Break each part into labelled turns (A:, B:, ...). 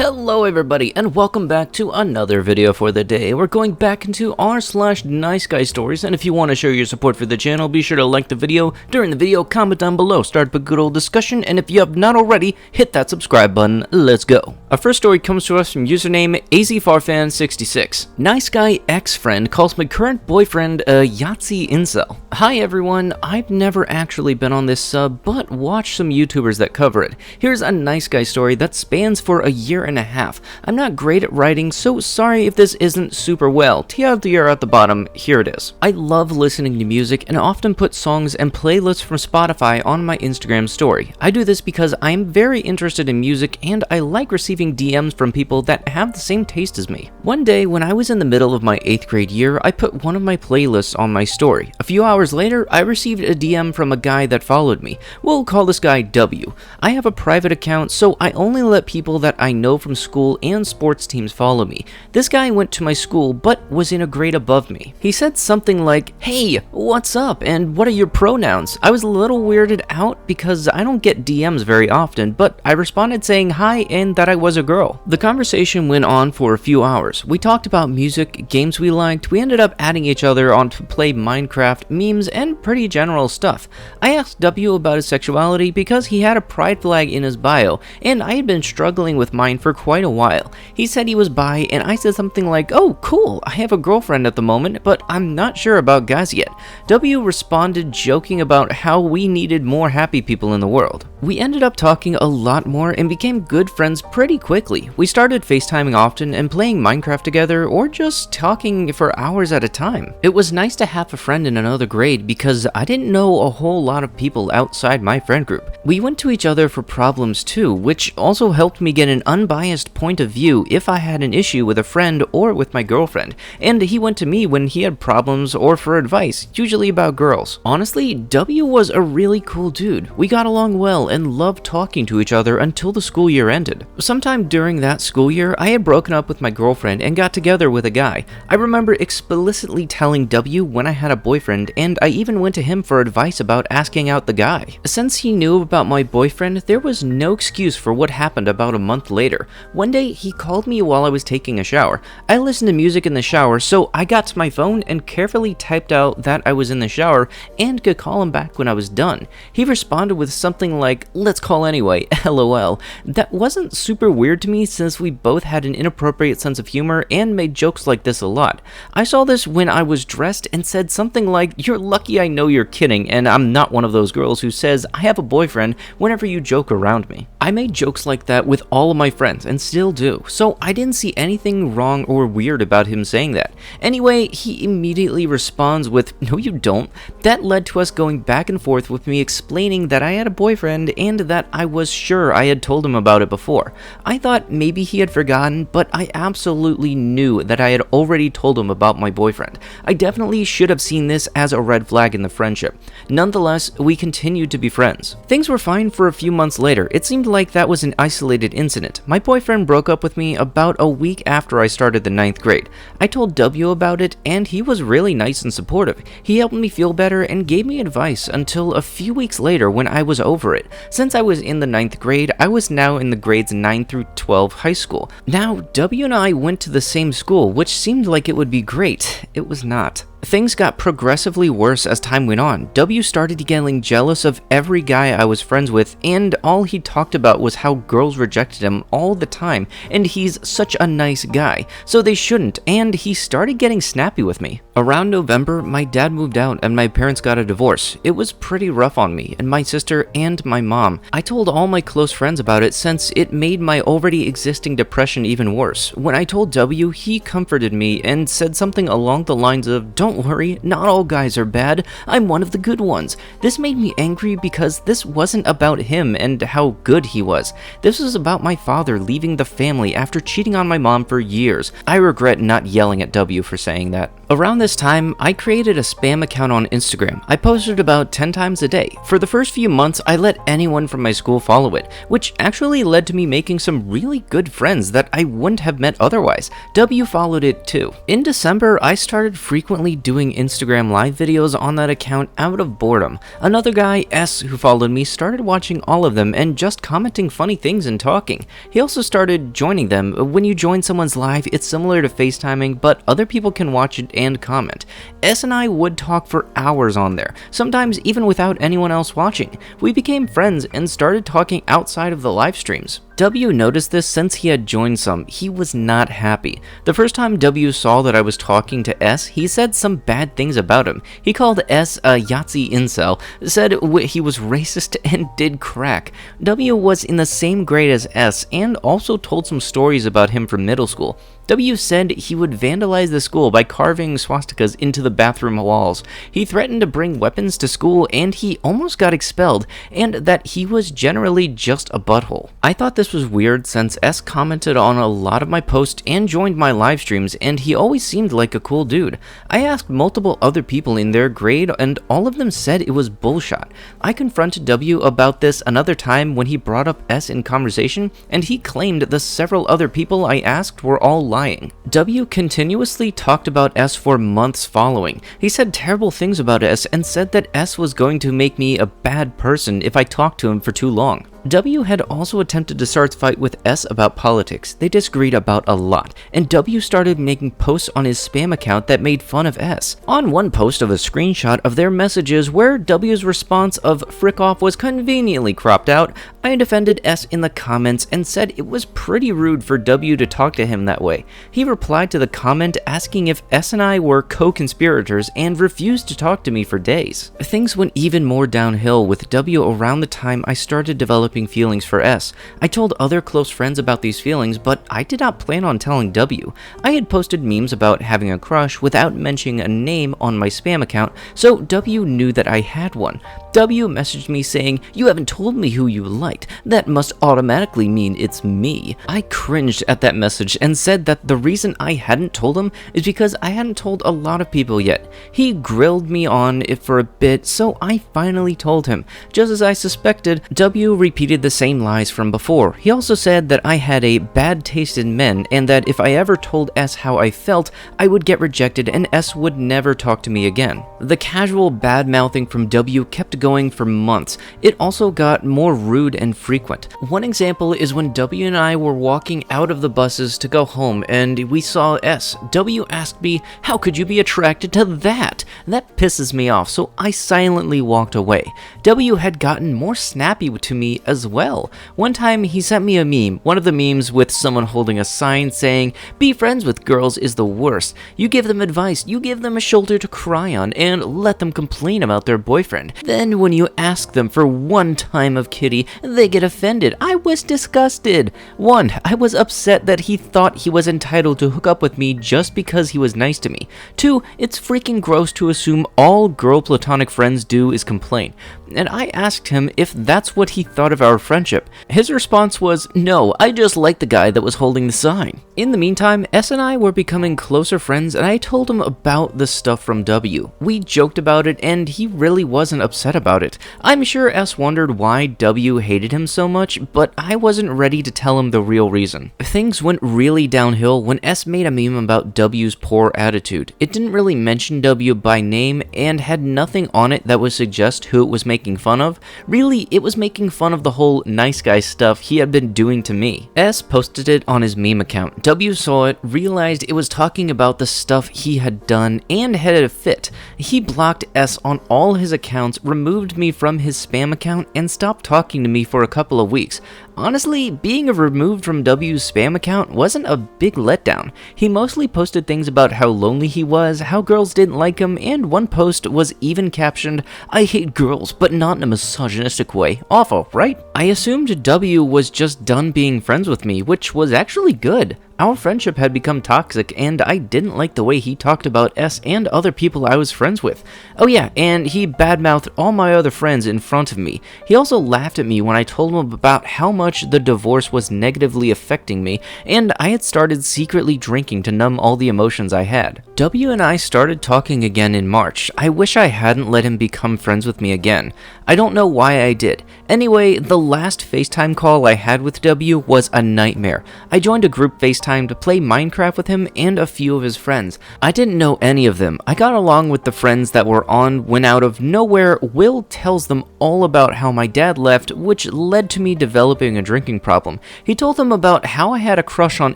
A: Hello everybody, and welcome back to another video for the day. We're going back into r/niceguystories, and if you want to show your support for the channel, be sure to like the video. During the video, comment down below, start up a good old discussion, and if you have not already, hit that subscribe button. Let's go. Our first story comes to us from username azfarfan66. Nice guy ex-friend calls my current boyfriend a Yahtzee incel. Hi everyone, I've never actually been on this sub, but watched some YouTubers that cover it. Here's a nice guy story that spans for a year and a half. I'm not great at writing, so sorry if this isn't super well. TLDR at the bottom, here it is. I love listening to music and often put songs and playlists from Spotify on my Instagram story. I do this because I am very interested in music and I like receiving DMs from people that have the same taste as me. One day when I was in the middle of my 8th grade year, I put one of my playlists on my story. A few hours later, I received a DM from a guy that followed me. We'll call this guy W. I have a private account, so I only let people that I know from school and sports teams follow me. This guy went to my school but was in a grade above me. He said something like, "Hey, what's up and what are your pronouns?" I was a little weirded out because I don't get DMs very often, but I responded saying hi and that I was a girl. The conversation went on for a few hours. We talked about music, games we liked, we ended up adding each other on to play Minecraft, memes, and pretty general stuff. I asked W about his sexuality because he had a pride flag in his bio, and I had been struggling with mine for quite a while. He said he was bi, and I said something like, "Oh, cool, I have a girlfriend at the moment, but I'm not sure about guys yet." W responded joking about how we needed more happy people in the world. We ended up talking a lot more and became good friends pretty quickly. We started FaceTiming often and playing Minecraft together or just talking for hours at a time. It was nice to have a friend in another grade because I didn't know a whole lot of people outside my friend group. We went to each other for problems too, which also helped me get an unbiased point of view if I had an issue with a friend or with my girlfriend, and he went to me when he had problems or for advice, usually about girls. Honestly, W was a really cool dude. We got along well and loved talking to each other until the school year ended. Sometime during that school year, I had broken up with my girlfriend and got together with a guy. I remember explicitly telling W when I had a boyfriend, and I even went to him for advice about asking out the guy. Since he knew about my boyfriend, there was no excuse for what happened about a month later. One day, he called me while I was taking a shower. I listened to music in the shower, so I got to my phone and carefully typed out that I was in the shower and could call him back when I was done. He responded with something like, "Let's call anyway, LOL. That wasn't super weird to me since we both had an inappropriate sense of humor and made jokes like this a lot. I saw this when I was dressed and said something like, "You're lucky I know you're kidding, and I'm not one of those girls who says I have a boyfriend whenever you joke around me." I made jokes like that with all of my friends and still do, so I didn't see anything wrong or weird about him saying that. Anyway, he immediately responds with, "No you don't." That led to us going back and forth with me explaining that I had a boyfriend and that I was sure I had told him about it before. I thought maybe he had forgotten, but I absolutely knew that I had already told him about my boyfriend. I definitely should have seen this as a red flag in the friendship. Nonetheless, we continued to be friends. Things were fine for a few months later. It seemed like that was an isolated incident. My boyfriend broke up with me about a week after I started the 9th grade. I told W about it, and he was really nice and supportive. He helped me feel better and gave me advice until a few weeks later when I was over it. Since I was in the 9th grade, I was now in the grades 9 through 12 high school. Now, W and I went to the same school, which seemed like it would be great. It was not. Things got progressively worse as time went on. W started getting jealous of every guy I was friends with, and all he talked about was how girls rejected him all the time, and he's such a nice guy, so they shouldn't, and he started getting snappy with me. Around November, my dad moved out and my parents got a divorce. It was pretty rough on me, and my sister, and my mom. I told all my close friends about it since it made my already existing depression even worse. When I told W, he comforted me and said something along the lines of, "Don't worry, not all guys are bad. I'm one of the good ones." This made me angry because this wasn't about him and how good he was. This was about my father leaving the family after cheating on my mom for years. I regret not yelling at W for saying that. Around this time, I created a spam account on Instagram. I posted about 10 times a day. For the first few months, I let anyone from my school follow it, which actually led to me making some really good friends that I wouldn't have met otherwise. W followed it too. In December, I started frequently doing Instagram live videos on that account out of boredom. Another guy, S, who followed me, started watching all of them and just commenting funny things and talking. He also started joining them. When you join someone's live, it's similar to FaceTiming, but other people can watch it and comment. S and I would talk for hours on there, sometimes even without anyone else watching. We became friends and started talking outside of the live streams. W noticed this since he had joined some. He was not happy. The first time W saw that I was talking to S, he said some bad things about him. He called S a Yahtzee incel, said he was racist, and did crack. W was in the same grade as S and also told some stories about him from middle school. W said he would vandalize the school by carving swastikas into the bathroom walls. He threatened to bring weapons to school, and he almost got expelled, and that he was generally just a butthole. I thought this was weird since S commented on a lot of my posts and joined my live streams, and he always seemed like a cool dude. I asked multiple other people in their grade, and all of them said it was bullshit. I confronted W about this another time when he brought up S in conversation, and he claimed the several other people I asked were all lying. W continuously talked about S for months following. He said terrible things about S and said that S was going to make me a bad person if I talked to him for too long. W had also attempted to start a fight with S about politics. They disagreed about a lot, and W started making posts on his spam account that made fun of S. On one post of a screenshot of their messages where W's response of frick off was conveniently cropped out, I defended S in the comments and said it was pretty rude for W to talk to him that way. He replied to the comment asking if S and I were co-conspirators and refused to talk to me for days. Things went even more downhill with W around the time I started developing feelings for S. I told other close friends about these feelings, but I did not plan on telling W. I had posted memes about having a crush without mentioning a name on my spam account, so W knew that I had one. W messaged me saying, "You haven't told me who you liked. That must automatically mean it's me." I cringed at that message and said that the reason I hadn't told him is because I hadn't told a lot of people yet. He grilled me on it for a bit, so I finally told him. Just as I suspected, W repeated the same lies from before. He also said that I had a bad taste in men and that if I ever told S how I felt, I would get rejected and S would never talk to me again. The casual bad-mouthing from W kept going for months. It also got more rude and frequent. One example is when W and I were walking out of the buses to go home and we saw S. W asked me, "How could you be attracted to that?" That pisses me off, so I silently walked away. W had gotten more snappy to me as well. One time he sent me a meme, one of the memes with someone holding a sign saying, "Be friends with girls is the worst. You give them advice, you give them a shoulder to cry on, and let them complain about their boyfriend. Then when you ask them for one time of kitty, they get offended." I was disgusted. 1. I was upset that he thought he was entitled to hook up with me just because he was nice to me. 2. It's freaking gross to assume all girl platonic friends do is complain. And I asked him if that's what he thought of our friendship. His response was, "No, I just like the guy that was holding the sign." In the meantime, S and I were becoming closer friends and I told him about the stuff from W. We joked about it and he really wasn't upset about it. I'm sure S wondered why W hated him so much, but I wasn't ready to tell him the real reason. Things went really downhill when S made a meme about W's poor attitude. It didn't really mention W by name and had nothing on it that would suggest who it was making fun of. Really, it was making fun of the whole nice guy stuff he had been doing to me. S posted it on his meme account. W saw it, realized it was talking about the stuff he had done, and had a fit. He blocked S on all his accounts, removed me from his spam account, and stopped talking to me for a couple of weeks. Honestly, being removed from W's spam account wasn't a big letdown. He mostly posted things about how lonely he was, how girls didn't like him, and one post was even captioned, "I hate girls, but not in a misogynistic way." Awful, right? I assumed W was just done being friends with me, which was actually good. Our friendship had become toxic, and I didn't like the way he talked about S and other people I was friends with. Oh yeah, and he badmouthed all my other friends in front of me. He also laughed at me when I told him about how much the divorce was negatively affecting me, and I had started secretly drinking to numb all the emotions I had. W and I started talking again in March. I wish I hadn't let him become friends with me again. I don't know why I did. Anyway, the last FaceTime call I had with W was a nightmare. I joined a group FaceTime FaceTime to play Minecraft with him and a few of his friends. I didn't know any of them. I got along with the friends that were on when out of nowhere, Will tells them all about how my dad left, which led to me developing a drinking problem. He told them about how I had a crush on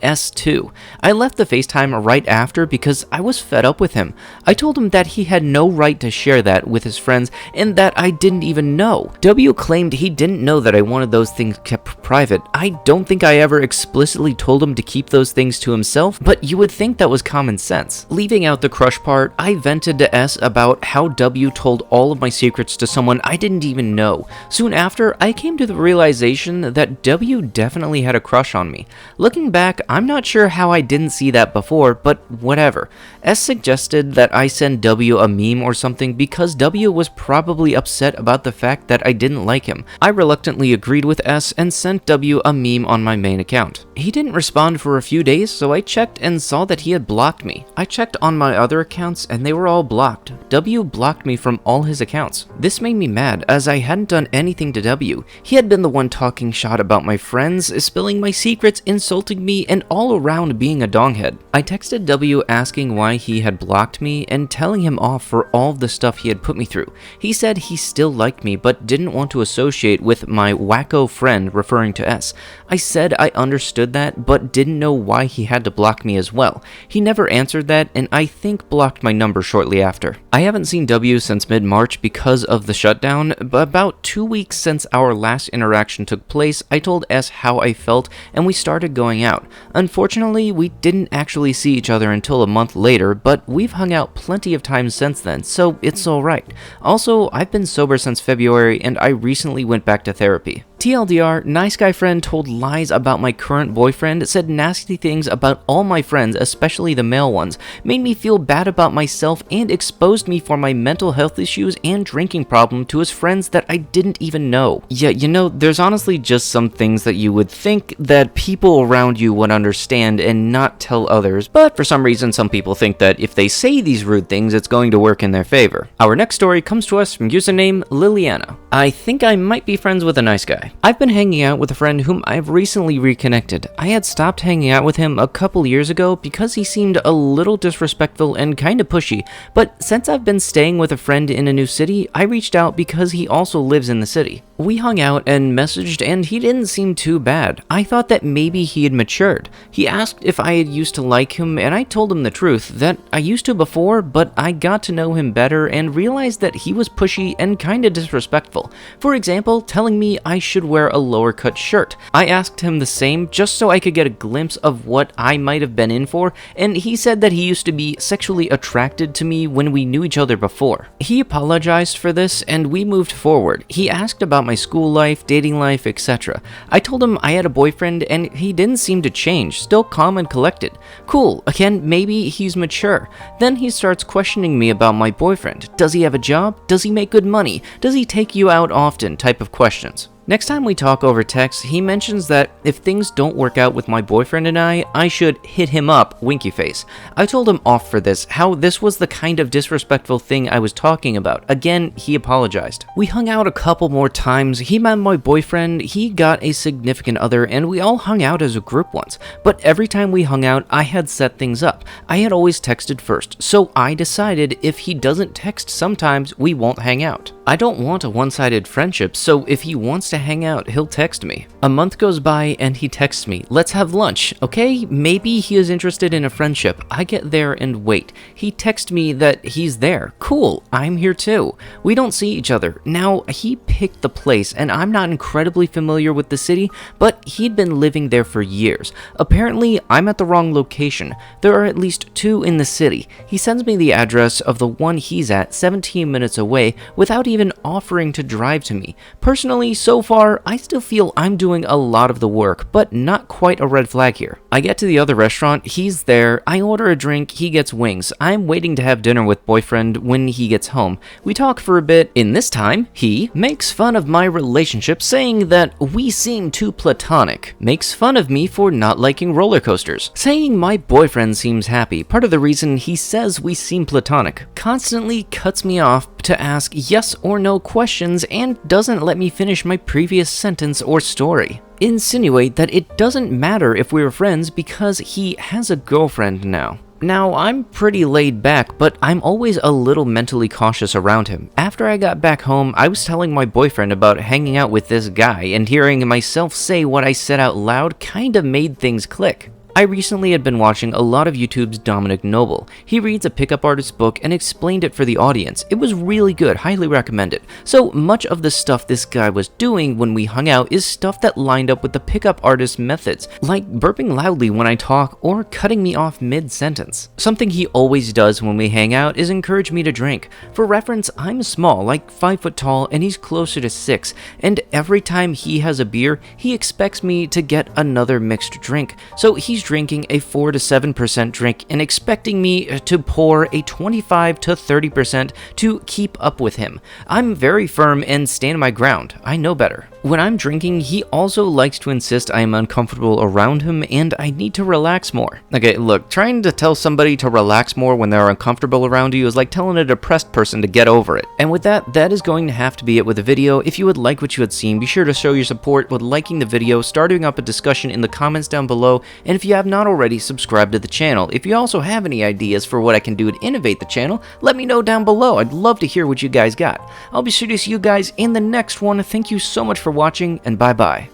A: S too. I left the FaceTime right after because I was fed up with him. I told him that he had no right to share that with his friends and that I didn't even know. W claimed he didn't know that I wanted those things kept private. I don't think I ever explicitly told him to keep those things to himself, but you would think that was common sense. Leaving out the crush part, I vented to S about how W told all of my secrets to someone I didn't even know. Soon after, I came to the realization that W definitely had a crush on me. Looking back, I'm not sure how I didn't see that before, but whatever. S suggested that I send W a meme or something because W was probably upset about the fact that I didn't like him. I reluctantly agreed with S and sent W a meme on my main account. He didn't respond for a few days, so I checked and saw that he had blocked me. I checked on my other accounts and they were all blocked. W blocked me from all his accounts. This made me mad as I hadn't done anything to W. He had been the one talking shot about my friends, spilling my secrets, insulting me, and all around being a donghead. I texted W asking why he had blocked me and telling him off for all of the stuff he had put me through. He said he still liked me but didn't want to associate with my wacko friend, referring to S. I said I understood that but didn't know why he had to block me as well. He never answered that and I think blocked my number shortly after. I haven't seen W since mid-March because of the shutdown, but about 2 weeks since our last interaction took place, I told S how I felt and we started going out. Unfortunately, we didn't actually see each other until a month later, but we've hung out plenty of times since then, so it's alright. Also, I've been sober since February and I recently went back to therapy. TLDR, nice guy friend told lies about my current boyfriend, said nasty things about all my friends, especially the male ones, made me feel bad about myself and exposed me for my mental health issues and drinking problem to his friends that I didn't even know. Yeah, you know, there's honestly just some things that you would think that people around you would understand and not tell others, but for some reason some people think that if they say these rude things, it's going to work in their favor. Our next story comes to us from username Liliana. I think I might be friends with a nice guy. I've been hanging out with a friend whom I've recently reconnected. I had stopped hanging out with him a couple years ago because he seemed a little disrespectful and kinda pushy, but since I've been staying with a friend in a new city, I reached out because he also lives in the city. We hung out and messaged and he didn't seem too bad. I thought that maybe he had matured. He asked if I had used to like him and I told him the truth, that I used to before, but I got to know him better and realized that he was pushy and kinda disrespectful. For example, telling me I should wear a lower cut shirt. I asked him the same just so I could get a glimpse of what I might have been in for, and he said that he used to be sexually attracted to me when we knew each other before. He apologized for this and we moved forward. He asked about my school life, dating life, etc. I told him I had a boyfriend and he didn't seem to change, still calm and collected. Cool, again, maybe he's mature. Then he starts questioning me about my boyfriend. Does he have a job? Does he make good money? Does he take you out often? Type of questions. Next time we talk over text, he mentions that if things don't work out with my boyfriend and I should hit him up, winky face. I told him off for this, how this was the kind of disrespectful thing I was talking about. Again, he apologized. We hung out a couple more times, he met my boyfriend, he got a significant other, and we all hung out as a group once. But every time we hung out, I had set things up. I had always texted first, so I decided if he doesn't text sometimes, we won't hang out. I don't want a one-sided friendship, so if he wants to hang out, he'll text me. A month goes by and he texts me, let's have lunch, okay? Maybe he is interested in a friendship. I get there and wait. He texts me that he's there. Cool, I'm here too. We don't see each other. Now, he picked the place and I'm not incredibly familiar with the city, but he'd been living there for years. Apparently, I'm at the wrong location. There are at least 2 in the city. He sends me the address of the one he's at 17 minutes away without even offering to drive to me. Personally, so far, I still feel I'm doing a lot of the work, but not quite a red flag here. I get to the other restaurant, he's there, I order a drink, he gets wings. I'm waiting to have dinner with boyfriend when he gets home. We talk for a bit. In this time, he makes fun of my relationship, saying that we seem too platonic. Makes fun of me for not liking roller coasters. Saying my boyfriend seems happy, part of the reason he says we seem platonic. Constantly cuts me off to ask yes or no questions and doesn't let me finish my previous sentence or story. insinuate that it doesn't matter if we were friends because he has a girlfriend now. Now, I'm pretty laid back, but I'm always a little mentally cautious around him. After I got back home, I was telling my boyfriend about hanging out with this guy, and hearing myself say what I said out loud kinda made things click. I recently had been watching a lot of YouTube's Dominic Noble. He reads a pickup artist book and explained it for the audience. It was really good, highly recommend it. So much of the stuff this guy was doing when we hung out is stuff that lined up with the pickup artist methods, like burping loudly when I talk or cutting me off mid-sentence. Something he always does when we hang out is encourage me to drink. For reference, I'm small, like 5 foot tall, and he's closer to 6, and every time he has a beer, he expects me to get another mixed drink. So he's drinking a 4 to 7% drink and expecting me to pour a 25 to 30% to keep up with him. I'm very firm and stand my ground. I know better. When I'm drinking, he also likes to insist I am uncomfortable around him and I need to relax more. Okay, look, trying to tell somebody to relax more when they're uncomfortable around you is like telling a depressed person to get over it. And with that, that is going to have to be it with the video. If you would like what you had seen, be sure to show your support with liking the video, starting up a discussion in the comments down below, and if you have not already, subscribe to the channel. If you also have any ideas for what I can do to innovate the channel, let me know down below. I'd love to hear what you guys got. I'll be sure to see you guys in the next one. Thank you so much for watching, and bye-bye.